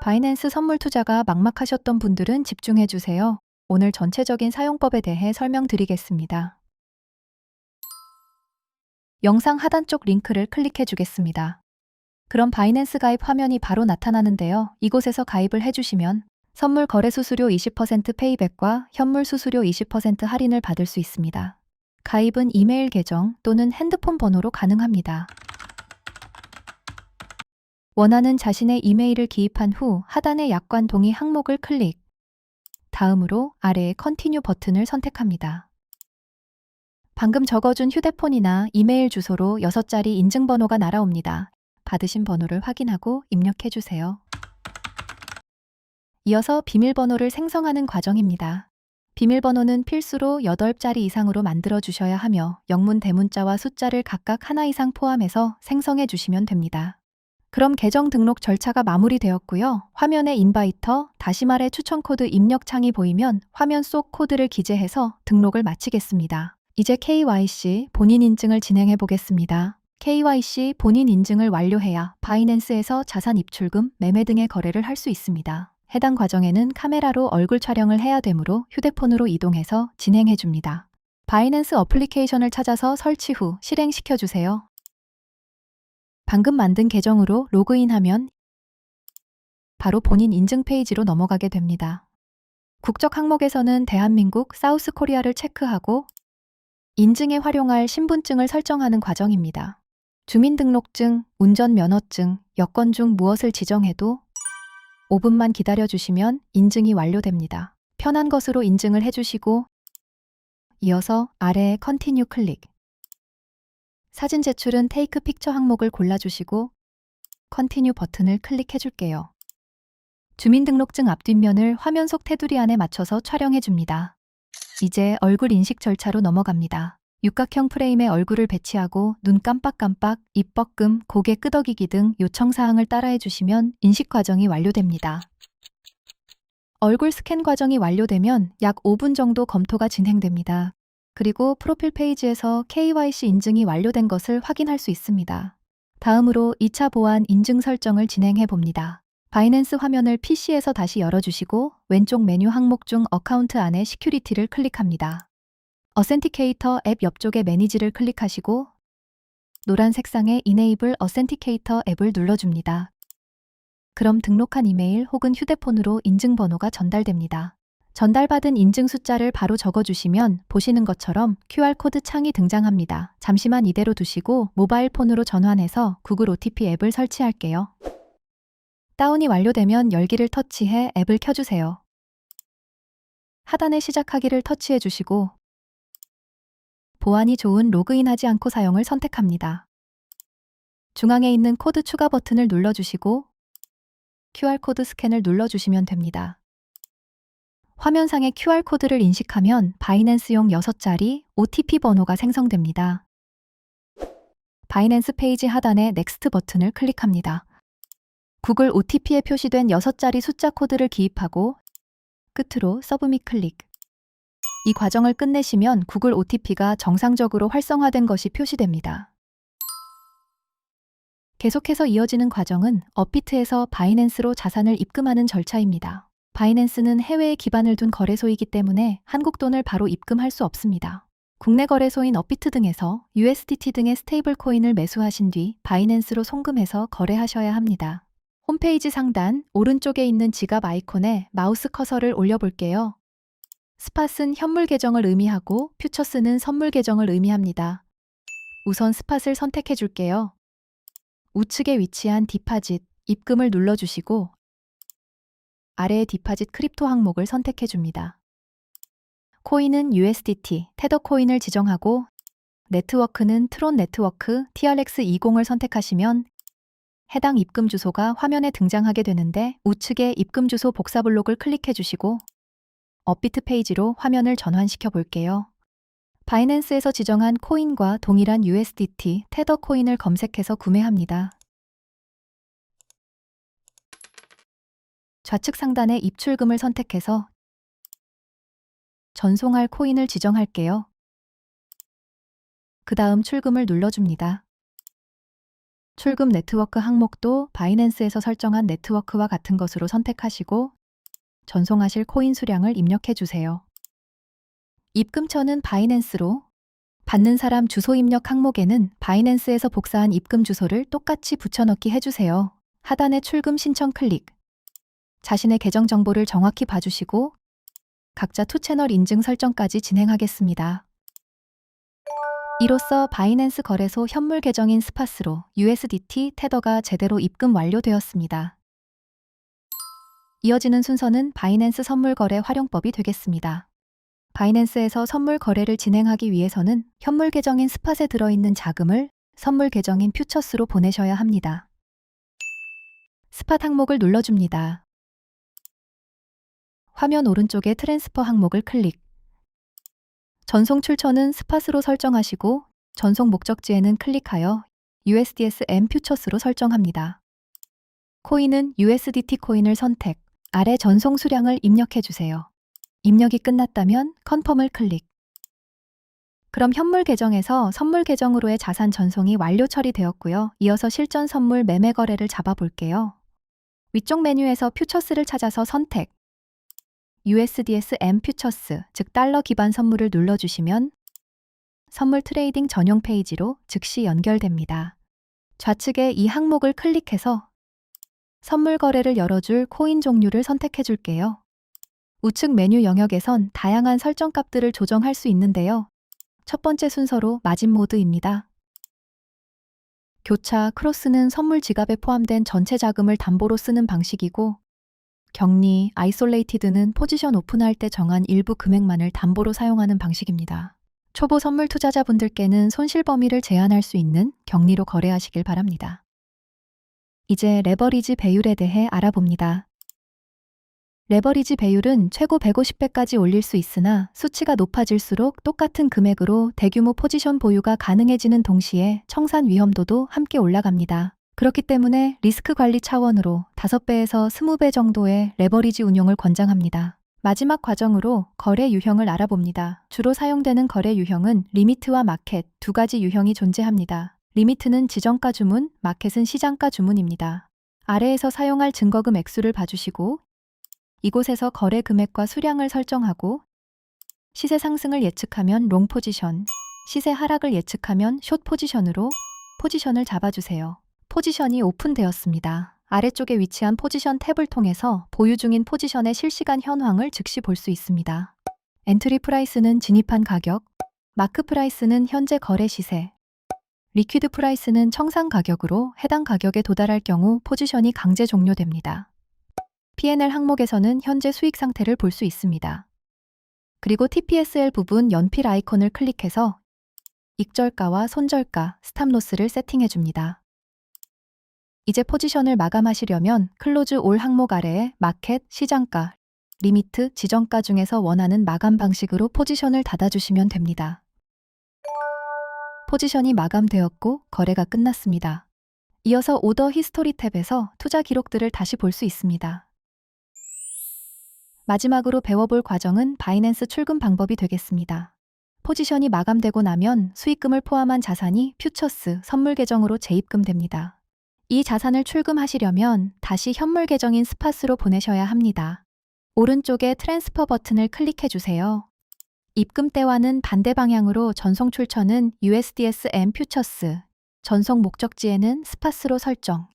바이낸스 선물 투자가 막막하셨던 분들은 집중해 주세요. 오늘 전체적인 사용법에 대해 설명드리겠습니다. 영상 하단 쪽 링크를 클릭해 주겠습니다. 그럼 바이낸스 가입 화면이 바로 나타나는데요. 이곳에서 가입을 해주시면 선물 거래 수수료 20% 페이백과 현물 수수료 20% 할인을 받을 수 있습니다. 가입은 이메일 계정 또는 핸드폰 번호로 가능합니다. 원하는 자신의 이메일을 기입한 후 하단의 약관 동의 항목을 클릭. 다음으로 아래의 컨티뉴 버튼을 선택합니다. 방금 적어준 휴대폰이나 이메일 주소로 6자리 인증번호가 날아옵니다. 받으신 번호를 확인하고 입력해 주세요. 이어서 비밀번호를 생성하는 과정입니다. 비밀번호는 필수로 8자리 이상으로 만들어 주셔야 하며 영문 대문자와 숫자를 각각 하나 이상 포함해서 생성해 주시면 됩니다. 그럼 계정 등록 절차가 마무리되었고요. 화면에 인바이터, 다시 말해 추천 코드 입력 창이 보이면 화면 속 코드를 기재해서 등록을 마치겠습니다. 이제 KYC 본인 인증을 진행해 보겠습니다. KYC 본인 인증을 완료해야 바이낸스에서 자산 입출금, 매매 등의 거래를 할 수 있습니다. 해당 과정에는 카메라로 얼굴 촬영을 해야 되므로 휴대폰으로 이동해서 진행해 줍니다. 바이낸스 어플리케이션을 찾아서 설치 후 실행시켜 주세요. 방금 만든 계정으로 로그인하면 바로 본인 인증 페이지로 넘어가게 됩니다. 국적 항목에서는 대한민국, 사우스 코리아를 체크하고 인증에 활용할 신분증을 설정하는 과정입니다. 주민등록증, 운전면허증, 여권 중 무엇을 지정해도 5분만 기다려주시면 인증이 완료됩니다. 편한 것으로 인증을 해주시고 이어서 아래의 컨티뉴 클릭. 사진 제출은 테이크 픽처 항목을 골라주시고 컨티뉴 버튼을 클릭해줄게요. 주민등록증 앞뒷면을 화면 속 테두리 안에 맞춰서 촬영해줍니다. 이제 얼굴 인식 절차로 넘어갑니다. 육각형 프레임에 얼굴을 배치하고 눈 깜빡깜빡, 입 뻐끔, 고개 끄덕이기 등 요청사항을 따라해주시면 인식 과정이 완료됩니다. 얼굴 스캔 과정이 완료되면 약 5분 정도 검토가 진행됩니다. 그리고 프로필 페이지에서 KYC 인증이 완료된 것을 확인할 수 있습니다. 다음으로 2차 보안 인증 설정을 진행해 봅니다. 바이낸스 화면을 PC에서 다시 열어주시고 왼쪽 메뉴 항목 중 어카운트 안에 시큐리티를 클릭합니다. 어센티케이터 앱 옆쪽에 매니지를 클릭하시고 노란 색상의 Enable Authenticator 앱을 눌러줍니다. 그럼 등록한 이메일 혹은 휴대폰으로 인증번호가 전달됩니다. 전달받은 인증 숫자를 바로 적어주시면 보시는 것처럼 QR코드 창이 등장합니다. 잠시만 이대로 두시고 모바일 폰으로 전환해서 구글 OTP 앱을 설치할게요. 다운이 완료되면 열기를 터치해 앱을 켜주세요. 하단에 시작하기를 터치해 주시고 보안이 좋은 로그인하지 않고 사용을 선택합니다. 중앙에 있는 코드 추가 버튼을 눌러주시고 QR코드 스캔을 눌러주시면 됩니다. 화면상의 QR코드를 인식하면 바이낸스용 6자리 OTP 번호가 생성됩니다. 바이낸스 페이지 하단의 넥스트 버튼을 클릭합니다. 구글 OTP에 표시된 6자리 숫자 코드를 기입하고 끝으로 서브밋 클릭. 이 과정을 끝내시면 구글 OTP가 정상적으로 활성화된 것이 표시됩니다. 계속해서 이어지는 과정은 업비트에서 바이낸스로 자산을 입금하는 절차입니다. 바이낸스는 해외에 기반을 둔 거래소이기 때문에 한국 돈을 바로 입금할 수 없습니다. 국내 거래소인 업비트 등에서 USDT 등의 스테이블 코인을 매수하신 뒤 바이낸스로 송금해서 거래하셔야 합니다. 홈페이지 상단 오른쪽에 있는 지갑 아이콘에 마우스 커서를 올려볼게요. 스팟은 현물 계정을 의미하고 퓨처스는 선물 계정을 의미합니다. 우선 스팟을 선택해 줄게요. 우측에 위치한 디파짓, 입금을 눌러주시고 아래의 디파짓 크립토 항목을 선택해 줍니다. 코인은 USDT, 테더 코인을 지정하고 네트워크는 트론 네트워크 TRX20을 선택하시면 해당 입금 주소가 화면에 등장하게 되는데 우측에 입금 주소 복사 블록을 클릭해 주시고 업비트 페이지로 화면을 전환시켜 볼게요. 바이낸스에서 지정한 코인과 동일한 USDT, 테더 코인을 검색해서 구매합니다. 좌측 상단의 입출금을 선택해서 전송할 코인을 지정할게요. 그 다음 출금을 눌러줍니다. 출금 네트워크 항목도 바이낸스에서 설정한 네트워크와 같은 것으로 선택하시고 전송하실 코인 수량을 입력해 주세요. 입금처는 바이낸스로, 받는 사람 주소 입력 항목에는 바이낸스에서 복사한 입금 주소를 똑같이 붙여넣기 해주세요. 하단의 출금 신청 클릭. 자신의 계정 정보를 정확히 봐주시고 각자 투채널 인증 설정까지 진행하겠습니다. 이로써 바이낸스 거래소 현물 계정인 스파스로 USDT 테더가 제대로 입금 완료되었습니다. 이어지는 순서는 바이낸스 선물 거래 활용법이 되겠습니다. 바이낸스에서 선물 거래를 진행하기 위해서는 현물 계정인 스팟에 들어있는 자금을 선물 계정인 퓨처스로 보내셔야 합니다. 스팟 항목을 눌러줍니다. 화면 오른쪽에 트랜스퍼 항목을 클릭. 전송 출처는 스팟으로 설정하시고 전송 목적지에는 클릭하여 USDSM 퓨처스로 설정합니다. 코인은 USDT 코인을 선택, 아래 전송 수량을 입력해 주세요. 입력이 끝났다면 컨펌을 클릭. 그럼 현물 계정에서 선물 계정으로의 자산 전송이 완료 처리되었고요. 이어서 실전 선물 매매 거래를 잡아볼게요. 위쪽 메뉴에서 퓨처스를 찾아서 선택, USDSM 퓨처스, 즉 달러 기반 선물을 눌러주시면 선물 트레이딩 전용 페이지로 즉시 연결됩니다. 좌측에 이 항목을 클릭해서 선물 거래를 열어줄 코인 종류를 선택해 줄게요. 우측 메뉴 영역에선 다양한 설정 값들을 조정할 수 있는데요. 첫 번째 순서로 마진 모드입니다. 교차 크로스는 선물 지갑에 포함된 전체 자금을 담보로 쓰는 방식이고, 격리, 아이솔레이티드는 포지션 오픈할 때 정한 일부 금액만을 담보로 사용하는 방식입니다. 초보 선물 투자자분들께는 손실 범위를 제한할 수 있는 격리로 거래하시길 바랍니다. 이제 레버리지 배율에 대해 알아봅니다. 레버리지 배율은 최고 150배까지 올릴 수 있으나 수치가 높아질수록 똑같은 금액으로 대규모 포지션 보유가 가능해지는 동시에 청산 위험도도 함께 올라갑니다. 그렇기 때문에 리스크 관리 차원으로 5배에서 20배 정도의 레버리지 운용을 권장합니다. 마지막 과정으로 거래 유형을 알아봅니다. 주로 사용되는 거래 유형은 리미트와 마켓 두 가지 유형이 존재합니다. 리미트는 지정가 주문, 마켓은 시장가 주문입니다. 아래에서 사용할 증거금 액수를 봐주시고 이곳에서 거래 금액과 수량을 설정하고 시세 상승을 예측하면 롱 포지션, 시세 하락을 예측하면 숏 포지션으로 포지션을 잡아주세요. 포지션이 오픈되었습니다. 아래쪽에 위치한 포지션 탭을 통해서 보유 중인 포지션의 실시간 현황을 즉시 볼 수 있습니다. 엔트리 프라이스는 진입한 가격, 마크 프라이스는 현재 거래 시세, 리퀴드 프라이스는 청산 가격으로 해당 가격에 도달할 경우 포지션이 강제 종료됩니다. P&L 항목에서는 현재 수익 상태를 볼 수 있습니다. 그리고 TPSL 부분 연필 아이콘을 클릭해서 익절가와 손절가, 스탑로스를 세팅해 줍니다. 이제 포지션을 마감하시려면 클로즈 올 항목 아래에 마켓, 시장가, 리미트, 지정가 중에서 원하는 마감 방식으로 포지션을 닫아주시면 됩니다. 포지션이 마감되었고 거래가 끝났습니다. 이어서 오더 히스토리 탭에서 투자 기록들을 다시 볼 수 있습니다. 마지막으로 배워볼 과정은 바이낸스 출금 방법이 되겠습니다. 포지션이 마감되고 나면 수익금을 포함한 자산이 퓨처스 선물 계정으로 재입금됩니다. 이 자산을 출금하시려면 다시 현물 계정인 스팟으로 보내셔야 합니다. 오른쪽에 트랜스퍼 버튼을 클릭해 주세요. 입금 때와는 반대 방향으로 전송 출처는 USDSM 퓨처스, 전송 목적지에는 스팟으로 설정.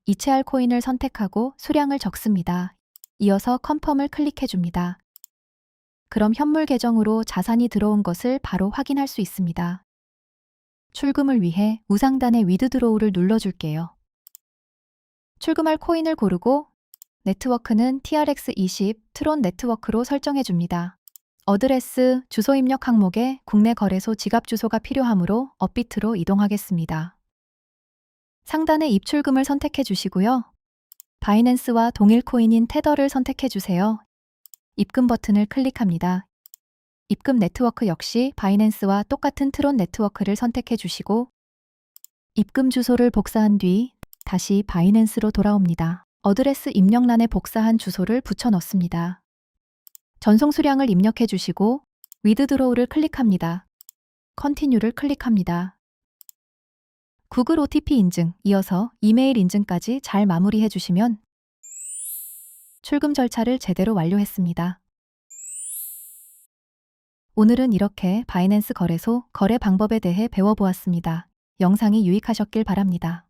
이체할 코인을 선택하고 수량을 적습니다. 이어서 컨펌을 클릭해 줍니다. 그럼 현물 계정으로 자산이 들어온 것을 바로 확인할 수 있습니다. 출금을 위해 우상단의 위드드로우를 눌러줄게요. 출금할 코인을 고르고 네트워크는 TRX20 트론 네트워크로 설정해 줍니다. 어드레스, 주소 입력 항목에 국내 거래소 지갑 주소가 필요하므로 업비트로 이동하겠습니다. 상단의 입출금을 선택해 주시고요. 바이낸스와 동일 코인인 테더를 선택해 주세요. 입금 버튼을 클릭합니다. 입금 네트워크 역시 바이낸스와 똑같은 트론 네트워크를 선택해 주시고 입금 주소를 복사한 뒤 다시 바이낸스로 돌아옵니다. 어드레스 입력란에 복사한 주소를 붙여 넣습니다. 전송 수량을 입력해 주시고 위드드로우를 클릭합니다. 컨티뉴를 클릭합니다. 구글 OTP 인증, 이어서 이메일 인증까지 잘 마무리해 주시면 출금 절차를 제대로 완료했습니다. 오늘은 이렇게 바이낸스 거래소 거래 방법에 대해 배워보았습니다. 영상이 유익하셨길 바랍니다.